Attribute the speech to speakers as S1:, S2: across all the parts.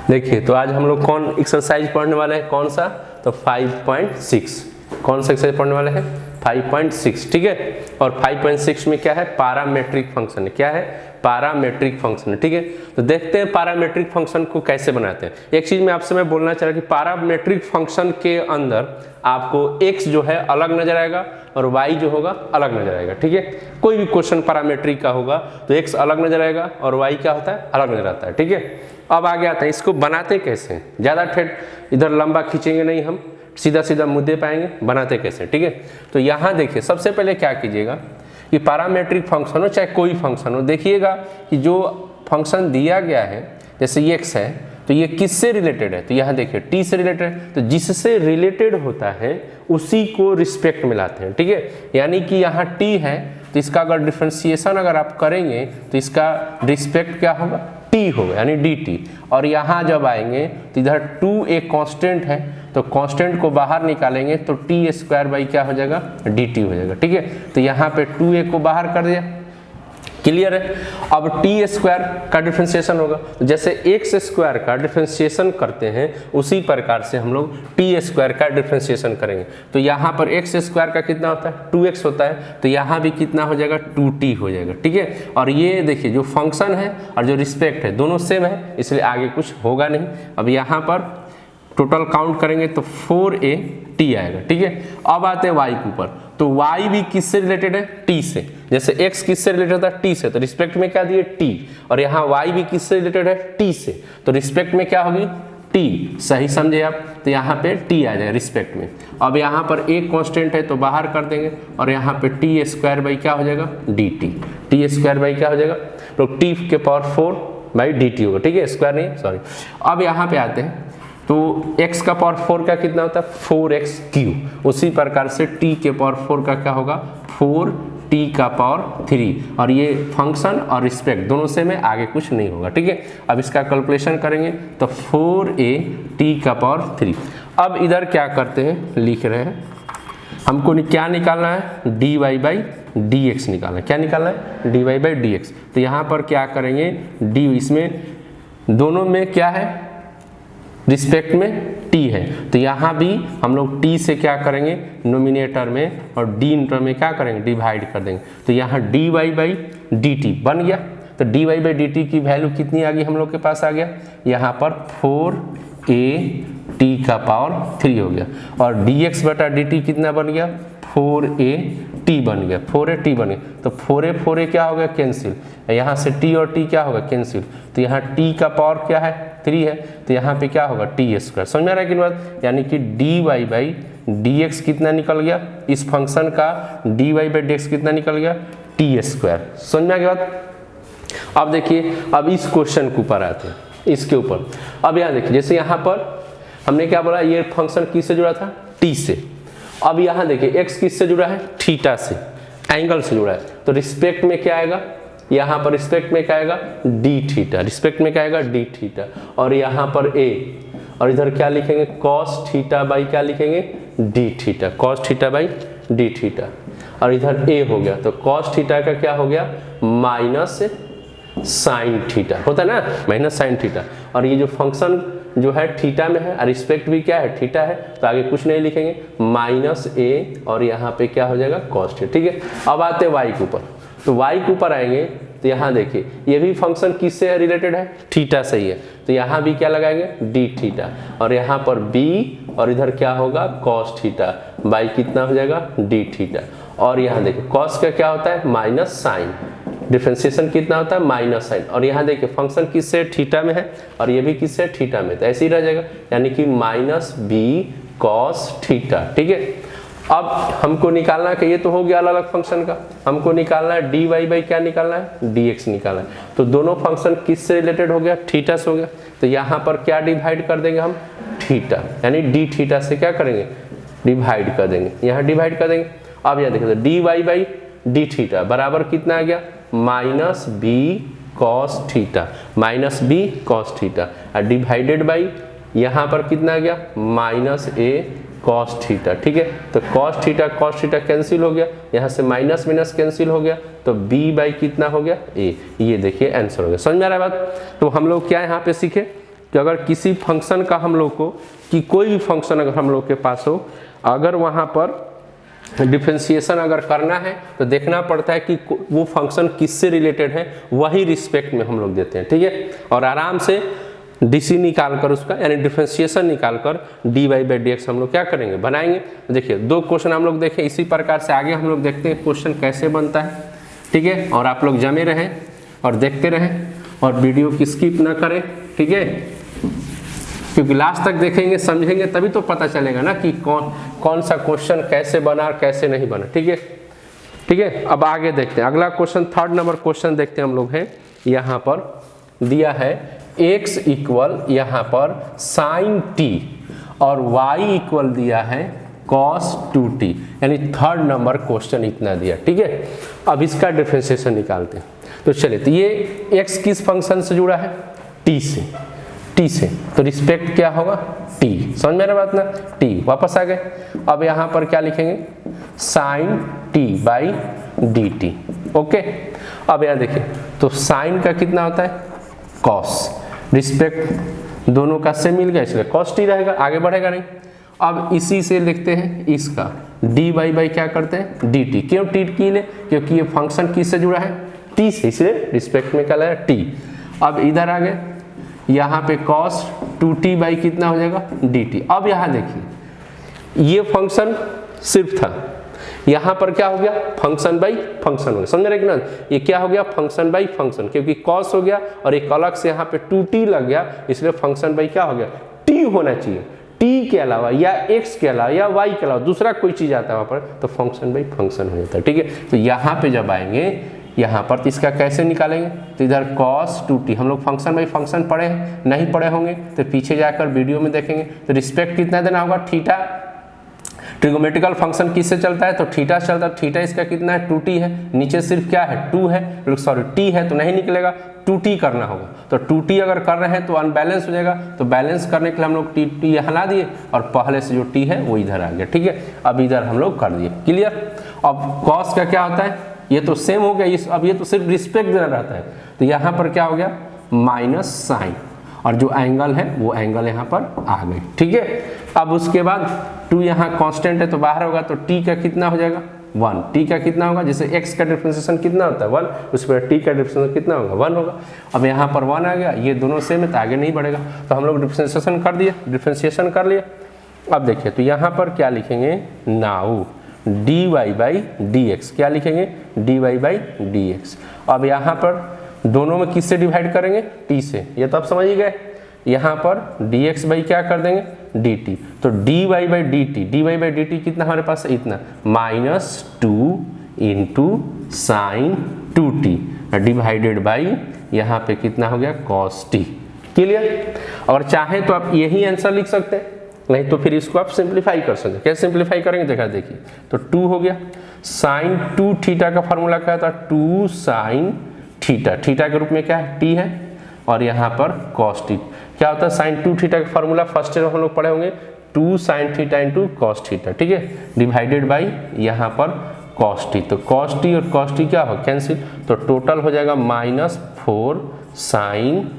S1: देखिए तो आज हम लोग कौन एक्सरसाइज पढ़ने वाले हैं, कौन सा, तो 5.6, कौन सा एक्सरसाइज पढ़ने वाले हैं 5.6, ठीक है। और 5.6 में क्या है, पैरामेट्रिक फंक्शन है, क्या है, पैरामेट्रिक फंक्शन है, ठीक है। तो देखते हैं पैरामेट्रिक फंक्शन को कैसे बनाते हैं। एक चीज मैं आपसे बोलना चाह रहा कि पैरामेट्रिक फंक्शन के अंदर आपको x जो है अलग नजर आएगा और y जो होगा अलग नजर आएगा, ठीक है। कोई भी क्वेश्चन पैरामेट्रिक का होगा तो x अलग नजर आएगा और y क्या होता है, अलग नजर आता है, ठीक है। अब आगे आता है, इसको बनाते कैसे, ज्यादा ठेठ इधर लंबा खींचेंगे नहीं, हम सीधा सीधा मुद्दे पाएंगे, बनाते कैसे, ठीक है। तो यहाँ देखिए सबसे पहले क्या कीजिएगा कि पैरामेट्रिक फंक्शन हो चाहे कोई फंक्शन हो, देखिएगा कि जो फंक्शन दिया गया है, जैसे ये x है तो ये किससे रिलेटेड है, तो यहाँ देखिए t से रिलेटेड है, तो जिससे रिलेटेड होता है उसी को रिस्पेक्ट में लाते हैं, ठीक है। यानी कि यहाँ t है तो इसका अगर डिफरेंशिएशन अगर आप करेंगे तो इसका रिस्पेक्ट क्या होगा, t होगा, यानी dt। और यहाँ जब आएंगे तो इधर 2 एक कांस्टेंट है, तो कांस्टेंट को बाहर निकालेंगे तो टी स्क्वायर बाई क्या हो जाएगा, dt हो जाएगा, ठीक है। तो यहाँ पे 2a को बाहर कर दिया, क्लियर है। अब टी स्क्वायर का डिफरेंशिएशन होगा, तो जैसे एक्स स्क्वायर का डिफरेंशिएशन करते हैं उसी प्रकार से हम लोग टी स्क्वायर का डिफरेंशिएशन करेंगे। तो यहाँ पर एक्स स्क्वायर का कितना होता है, 2x होता है, तो यहाँ भी कितना हो जाएगा, 2t हो जाएगा, ठीक है। और ये देखिए जो फंक्शन है और जो रिस्पेक्ट है दोनों सेम है, इसलिए आगे कुछ होगा नहीं। अब यहाँ पर टोटल काउंट करेंगे तो 4at आएगा, ठीक है। अब आते हैं y के ऊपर, तो y भी किससे रिलेटेड है, t से। जैसे x किससे रिलेटेड था, t से, तो रिस्पेक्ट में क्या दिए, t। और यहाँ y भी किससे रिलेटेड है, t से, तो रिस्पेक्ट में क्या होगी, t। सही समझे आप, तो यहाँ पे t आ जाएगा रिस्पेक्ट में। अब यहाँ पर एक कांस्टेंट है तो बाहर कर देंगे और यहाँ पे टी स्क्वायर बाई क्या हो जाएगा, dt। टी स्क्वायर बाई क्या हो जाएगा, तो t के पावर 4 बाई dt होगा, ठीक है, स्क्वायर नहीं, सॉरी। अब यहाँ पे आते हैं तो x का पावर 4 का कितना होता है, 4x³। उसी प्रकार से t के पावर 4 का क्या होगा, 4t का पावर 3। और ये फंक्शन और रिस्पेक्ट दोनों से में आगे कुछ नहीं होगा, ठीक है। अब इसका कैलकुलेशन करेंगे तो 4at का पावर 3। अब इधर क्या करते हैं, लिख रहे हैं हमको क्या निकालना है, dy बाई dx निकालना है, क्या निकालना है, dy बाई dx। तो यहाँ पर क्या करेंगे, d, इसमें दोनों में क्या है, रिस्पेक्ट में t है, तो यहाँ भी हम लोग t से क्या करेंगे, नोमिनेटर में, और डिनोमिनेटर में क्या करेंगे, डिवाइड कर देंगे। तो यहाँ dy बाई dt बन गया, तो dy बाई dt की वैल्यू कितनी आ गई हम लोग के पास आ गया, यहाँ पर 4at का पावर 3 हो गया। और dx बटा dt कितना बन गया, 4at बन गया, 4at बन गया। तो 4a क्या हो गया, कैंसिल, यहाँ से t और t क्या होगा, कैंसिल। तो यहाँ t का पावर क्या है, 3 है, तो यहाँ पे क्या होगा, टी स्क्वायर। समझ में आ रहा है कि बात, यानी कि dy बाई dx कितना निकल गया, इस फंक्शन का dy बाई dx कितना निकल गया, टी स्क्वायर। समझ में आ गया बात। अब देखिए, अब इस क्वेश्चन के ऊपर आते हैं, इसके ऊपर। अब यहाँ देखिए, जैसे यहाँ पर हमने क्या बोला, ये फंक्शन किससे जुड़ा था, t से। अब यहाँ देखिए x किससे जुड़ा है, थीटा से, एंगल से जुड़ा है, तो रिस्पेक्ट में क्या आएगा, यहाँ पर रिस्पेक्ट में क्या आएगा, डी थीटा, रिस्पेक्ट में क्या आएगा, डी थीटा। और यहाँ पर a, और इधर क्या लिखेंगे, कॉस थीटा बाई क्या लिखेंगे, D theta, cos theta by D theta. और इधर a हो गया, तो कॉस थीटा का क्या हो गया, माइनस साइन थीटा, होता है ना, माइनस साइन थीटा। और ये जो फंक्शन जो है थीटा में है और रिस्पेक्ट भी क्या है, थीटा है, तो आगे कुछ नहीं लिखेंगे, माइनस a, और यहाँ पे क्या हो जाएगा, कॉस थीटा, ठीक है। अब आते हैं y के ऊपर, तो y के ऊपर आएंगे तो यहाँ देखिए ये भी फंक्शन किससे रिलेटेड है, थीटा से ही है, तो यहाँ भी क्या लगाएंगे, डी थीटा। और यहाँ पर b, और इधर क्या होगा, कॉस थीटा बाई कितना हो जाएगा, डी थीटा। और यहाँ देखिए कॉस का क्या होता है, माइनस साइन, डिफरेंशिएशन कितना होता है, माइनस साइन। और यहाँ देखिए फंक्शन किससे, थीटा में है, और ये भी किससे, थीटा में, तो ऐसे ही रह जाएगा, यानी कि माइनस b कॉस थीटा, ठीक है। अब हमको निकालना है कि ये तो हो गया अलग अलग फंक्शन का, हमको निकालना है dy बाई क्या निकालना है, dx निकालना है। तो दोनों फंक्शन किससे रिलेटेड हो गया, थीटा से हो गया, तो यहाँ पर क्या डिवाइड कर देंगे हम, थीटा, यानी डी थीटा से क्या करेंगे, डिवाइड कर देंगे, यहाँ डिवाइड कर देंगे। अब यहाँ देखिए dy बाई डी थीटा बराबर कितना आ गया, minus b cos theta, minus b cos theta, और डिवाइडेड बाई यहाँ पर कितना आ गया, माइनस a कॉस थीटा, ठीक है। तो कॉस थीटा कैंसिल हो गया, यहाँ से माइनस माइनस कैंसिल हो गया, तो b बाई कितना हो गया, a। ये देखिए आंसर हो गया। समझ में आ रहा है बात। तो हम लोग क्या यहाँ पे सीखे, कि अगर किसी फंक्शन का हम लोग को, कि कोई भी फंक्शन अगर हम लोग के पास हो, अगर वहाँ पर डिफरेंशिएशन अगर करना है तो देखना पड़ता है कि वो फंक्शन किससे रिलेटेड है, वही रिस्पेक्ट में हम लोग देते हैं, ठीक है। और आराम से डीसी निकाल कर उसका यानी डिफरेंशिएशन निकाल कर dy बाई dx हम लोग क्या करेंगे, बनाएंगे। देखिए 2 क्वेश्चन हम लोग देखें, इसी प्रकार से आगे हम लोग देखते हैं क्वेश्चन कैसे बनता है, ठीक है। और आप लोग जमे रहें और देखते रहें और वीडियो की स्किप ना करें, ठीक है, क्योंकि लास्ट तक देखेंगे समझेंगे तभी तो पता चलेगा ना कि कौन सा क्वेश्चन कैसे बना और कैसे नहीं बना, ठीक है, ठीक है। अब आगे देखते हैं अगला क्वेश्चन, 3rd नंबर क्वेश्चन देखते हैं हम लोग हैं। यहाँ पर दिया है x इक्वल यहाँ पर साइन t और y इक्वल दिया है cos 2t, यानी 3rd नंबर क्वेश्चन इतना दिया, ठीक है। अब इसका डिफरेंशिएशन निकालते हैं। तो चलिए, तो ये x किस फंक्शन से जुड़ा है, t से, तो रिस्पेक्ट क्या होगा, t, समझ में आ रहा बात ना, t। वापस आ गए, अब यहाँ पर क्या लिखेंगे, sine t by dt, okay. अब यहाँ देखिए, तो साइन का कितना होता है, cos, रिस्पेक्ट दोनों का से मिल गया इसलिए cos t रहेगा, आगे बढ़ेगा नहीं। अब इसी से लिखते हैं इसका dy बाई क्या करते हैं, dt। क्यों t की ले, क्योंकि ये फंक्शन किससे जुड़ा है, t से, इसलिए रिस्पेक्ट में क्या लगा t। अब इधर आ गए, यहाँ पे cos 2t बाई कितना हो जाएगा, dt। अब यहाँ देखिए ये फंक्शन सिर्फ था, यहाँ पर क्या हो गया, फंक्शन बाई फंक्शन हो गया, समझ रहे कि ना, ये क्या हो गया, फंक्शन बाई फंक्शन, क्योंकि cos हो गया और एक अलग से यहाँ पे 2t लग गया, इसलिए फंक्शन बाई क्या हो गया, t होना चाहिए। t के अलावा या x के अलावा या y के अलावा दूसरा कोई चीज आता है वहाँ पर तो फंक्शन बाई फंक्शन हो जाता है, ठीक है। तो यहाँ पे जब आएंगे यहाँ पर तो इसका कैसे निकालेंगे, तो इधर cos 2t, हम लोग फंक्शन बाई फंक्शन पढ़े हैं, नहीं पढ़े होंगे तो पीछे जाकर वीडियो में देखेंगे। तो रिस्पेक्ट कितना देना होगा, थीटा, ट्रिगोमेट्रिकल फंक्शन किससे चलता है, तो थीटा से चलता है, थीटा इसका कितना है, 2t है, नीचे सिर्फ क्या है, 2 है, सॉरी t है तो नहीं निकलेगा, 2t करना होगा। तो 2t अगर कर रहे हैं तो अनबैलेंस हो जाएगा, तो बैलेंस करने के लिए हम लोग t यहाँ ला दिए और पहले से जो t है वो इधर आ गया, ठीक है। अब इधर हम लोग कर दिए, क्लियर। अब cos का क्या होता है, ये तो सेम हो गया, अब ये तो सिर्फ रिस्पेक्ट देना रहता है, तो यहाँ पर क्या हो गया, माइनस साइन, और जो एंगल है वो एंगल यहाँ पर आ गए, ठीक है। अब उसके बाद 2 यहाँ कांस्टेंट है तो बाहर होगा, तो t का कितना हो जाएगा, 1। t का कितना होगा, जैसे x का डिफरेंशिएशन कितना होता है 1, उस पर t का डिफरेंशिएशन कितना होगा, 1 होगा। अब यहाँ पर 1 आ गया, ये दोनों सेम है तो आगे नहीं बढ़ेगा, तो हम लोग डिफरेंशिएशन कर लिए। अब देखिए, तो यहाँ पर क्या लिखेंगे, नाउ dy बाई dx, क्या लिखेंगे, dy बाई dx। अब यहाँ पर दोनों में किससे डिवाइड करेंगे, t से, ये तो आप समझ ही गए। यहाँ पर dx बाई क्या कर देंगे, dt, तो dy बाई dt कितना हमारे पास है, इतना, -2 into sine 2t divided by यहाँ पे कितना हो गया, cos t, क्लियर। और चाहे तो आप यही आंसर लिख सकते हैं, नहीं तो फिर इसको आप सिंप्लीफाई कर सकते हैं। कैसे सिंप्लीफाई करेंगे देखा, देखिए, तो 2 हो गया, साइन 2 थीटा का फॉर्मूला क्या था, 2 साइन थीटा, थीटा के रूप में क्या है, t है, और यहाँ पर cos t क्या होता है, साइन 2 थीटा का फॉर्मूला फर्स्ट ईयर हम लोग पढ़े होंगे, 2 sine theta into cos theta, ठीक है, डिवाइडेड बाई यहाँ पर cos t, तो cos t और cos t क्या हो, कैंसिल, तो टोटल हो जाएगा -4 साइन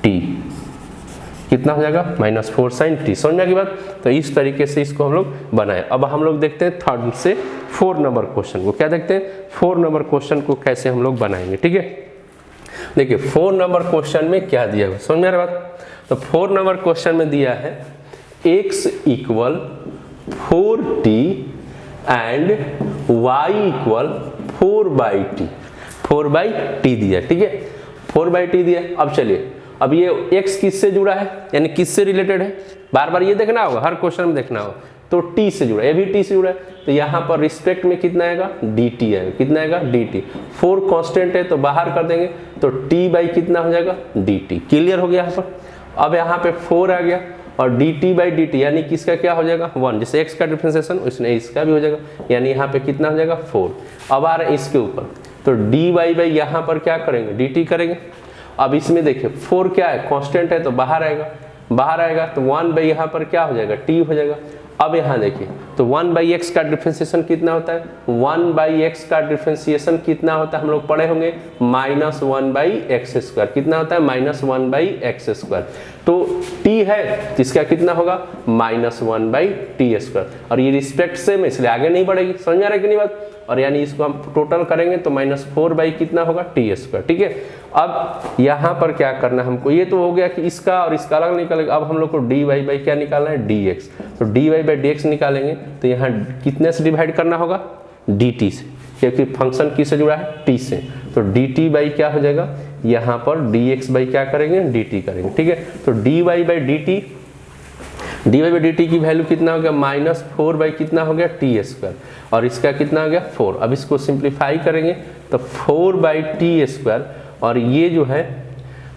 S1: t, कितना हो जाएगा, -4 साइन t, समझ में आ गई बात। तो इस तरीके से इसको हम लोग बनाए। अब हम लोग देखते हैं 3rd से 4 नंबर क्वेश्चन को, क्या देखते हैं, 4 नंबर क्वेश्चन को कैसे हम लोग बनाएंगे, ठीक है। देखिए 4 नंबर क्वेश्चन में क्या दिया है, समझ में आ रहा बात। तो 4 नंबर क्वेश्चन में दिया है x equal 4t and y equal 4/t दिया, ठीक है, 4/t दिया। अब चलिए, अब ये x किससे जुड़ा है, यानी किससे रिलेटेड है, बार बार ये देखना होगा, हर क्वेश्चन में देखना होगा, तो t से जुड़ा है, ये भी t से जुड़ा है, तो यहाँ पर रिस्पेक्ट में कितना आएगा, dt आएगा, कितना आएगा, dt। 4 कांस्टेंट है तो बाहर कर देंगे, तो t बाई कितना हो जाएगा, dt, क्लियर हो गया यहाँ पर। अब यहाँ पे 4 आ गया और dt बाई dt यानी किसका क्या हो जाएगा, 1, जैसे x का डिफरेंशिएशन उसने इसका भी हो जाएगा, यानी यहाँ पे कितना हो जाएगा, 4। अब आ रहा है इसके ऊपर, तो dy बाई यहाँ पर क्या करेंगे, dt करेंगे। अब इसमें देखिए 4 क्या है, कांस्टेंट है तो बाहर आएगा तो 1 बाई यहाँ पर क्या हो जाएगा, t हो जाएगा। अब यहाँ देखिए तो 1/x का डिफरेंशिएशन कितना होता है, 1/x का डिफरेंशिएशन कितना होता है हम लोग पढ़े होंगे, -1/x²। कितना होता है, -1/x²। तो t है तो इसका कितना होगा, -1/t²। और ये रिस्पेक्ट सेम है इसलिए आगे नहीं बढ़ेगी, समझ आ रहा है कि नहीं बात। और यानी इसको हम टोटल करेंगे तो -4 कितना होगा, t²। ठीक है, अब यहाँ पर क्या करना है हमको, ये तो हो गया कि इसका और इसका अलग निकलेगा। अब हम लोग को dy क्या निकालना है, dx। तो dy/dx निकालेंगे तो यहाँ कितने से डिवाइड करना होगा, dt से, क्योंकि फंक्शन किससे जुड़ा है, t से। तो dt क्या हो जाएगा, यहाँ पर dx क्या करेंगे, dt करेंगे। ठीक है, तो dy/dt की वैल्यू कितना हो गया, -4 कितना हो गया, t²। और इसका कितना हो गया, 4। अब इसको सिंप्लीफाई करेंगे तो 4/t²। और ये जो है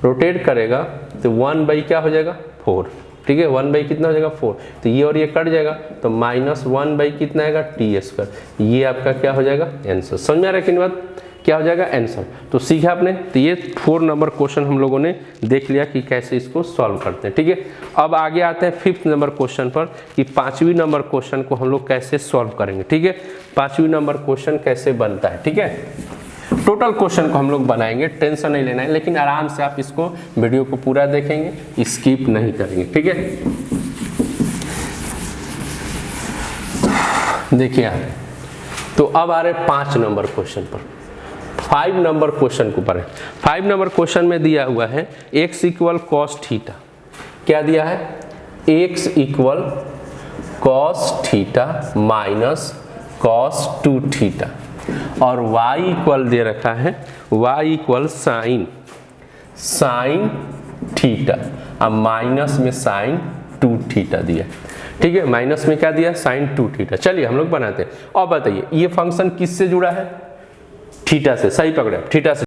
S1: रोटेट करेगा तो 1 क्या हो जाएगा, 4। ठीक है, 1 कितना हो जाएगा, 4। तो ये और ये कट जाएगा तो -1 कितना आएगा, t²। ये आपका क्या हो जाएगा, आंसर। समझ में आ रहा है कि नहीं बात, क्या हो जाएगा, आंसर। तो सीखा आपने। तो ये 4 नंबर क्वेश्चन हम लोगों ने देख लिया कि कैसे इसको सॉल्व करते हैं। ठीक है, अब आगे आते हैं 5th नंबर क्वेश्चन पर कि 5वीं नंबर क्वेश्चन को हम लोग कैसे सॉल्व करेंगे। ठीक है, 5वीं नंबर क्वेश्चन कैसे बनता है। ठीक है, टोटल क्वेश्चन को हम लोग बनाएंगे, टेंशन नहीं लेना है, लेकिन आराम से आप इसको वीडियो को पूरा देखेंगे, स्किप नहीं करेंगे। ठीक है, देखिए तो अब आ रहे 5 नंबर क्वेश्चन पर। 5 नंबर क्वेश्चन को पढ़ें। 5 नंबर क्वेश्चन में दिया हुआ है x = cos थीटा। क्या दिया है, x = cos theta minus cos 2 theta. और y दे रखा है, y = sin थीटा। अब माइनस में sin 2 थीटा दिया। ठीक है, माइनस में क्या दिया, sin 2 थीटा। चलिए हम लोग बनाते हैं। और बताइए ये फंक्शन किससे जुड़ा है, थीटा से। सही पकड़े, थीटा से।